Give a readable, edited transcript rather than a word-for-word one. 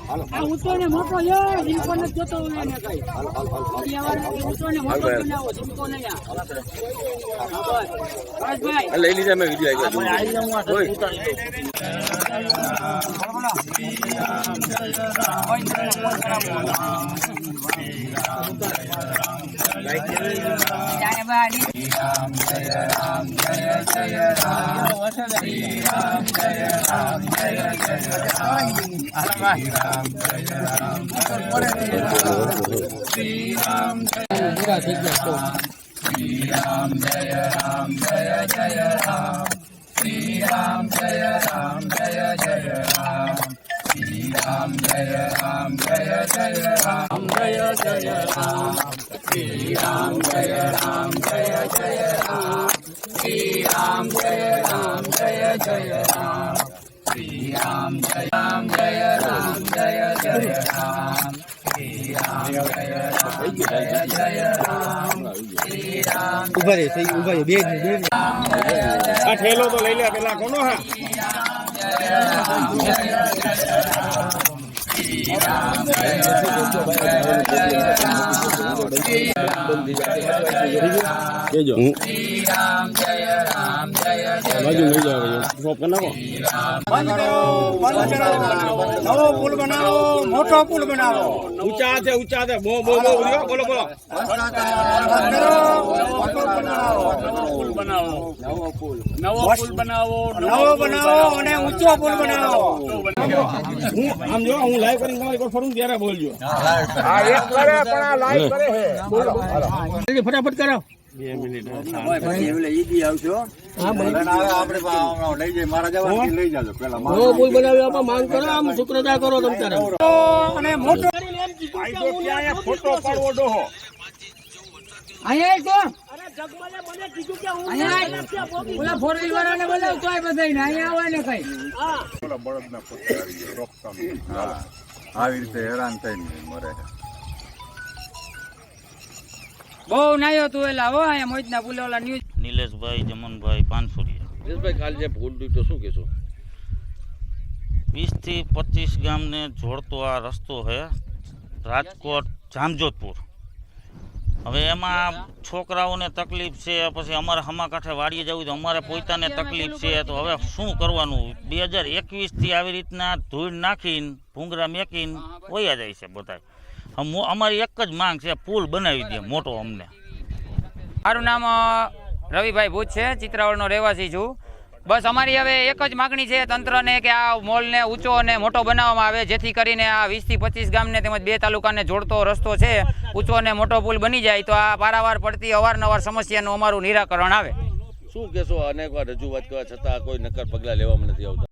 આ ઊંચો ને મોટો છે જીવકો ને જોતો હોય ને કઈ ઊંચો ને મોટો બનાવો જીવકો નહીં ભાઈ લઈ લીધા મેં વિડીયો ઉભા બે આ ઠેલો તો લઈ લે પેલા કોનો હા નવો પુલ બનાવો મોટો પુલ બનાવો ઊંચા છે બોલો બોલો નવો બનાવો અને ઊંચો પુલ બનાવો આમ જો હું લાઈવ કરીને તમારી પર ફરું ત્યારે બોલજો આ એક કરે પણ આ લાઈવ કરે છે બોલો ફટાફટ કરો 2 મિનિટ પછી એટલે ઈદી આવશો હા આપણે લઈ જઈએ મારા જવાથી લઈ જાજો પેલા નવો પુલ બનાવ્યો આપા માંગ કરો આમ શુક્રતા કરો તમ તારે અને મોટો ફોટો પાડવો ડોહો અહીંયા તો અરે જગમલે મને કીધું કે હું અહીંયા ઓલા ફોર વ્હીલ વાળાને બોલાવ તોય બધાઈને અહીંયા આવે ને કઈ હા ઓલા બળદના પત્તા આવી ગયા રોકતા હા આવી રીતે હેરાન થઈને મરે બહુ નાયો તું એલા હો અહીંયા મોજના પુલે ઓલા ન્યૂઝ નિલેશભાઈ જમનભાઈ પાનસુરિયા નિલેશભાઈ ખાલી જે ભૂલ તો શું કહેશો 20 થી 25 ગામને જોડતો આ રસ્તો છે રાજકોટ જામજોધપુર હવે એમાં છોકરાઓને તકલીફ છે પછી અમારે હમાકાંઠે વાડીએ જવું તો અમારે પોતાને તકલીફ છે તો હવે શું કરવાનું 2021 થી આવી રીતના ધૂળ નાખીને ભૂંગરા મેકીને વયા જાય છે બધા અમારી એક જ માંગ છે પુલ બનાવી દે મોટો અમને મારું નામ રવિભાઈ ભૂત છે ચિત્રાવળનો રહેવાસી છું બસ અમારી હવે એક જ માગણી છે તંત્રને કે આ મોલને ઊંચો અને મોટો બનાવવામાં આવે જેથી કરીને આ 20 થી 25 ગામને તેમજ 2 તાલુકાને જોડતો રસ્તો છે ઊંચો અને મોટો પુલ બની જાય તો આ પારાવાર પડતી અવારનવાર સમસ્યાનું અમારું નિરાકરણ આવે શું કહેશો અનેક વાર રજૂઆત કરવા છતાં કોઈ નક્કર પગલાં લેવામાં નથી આવતા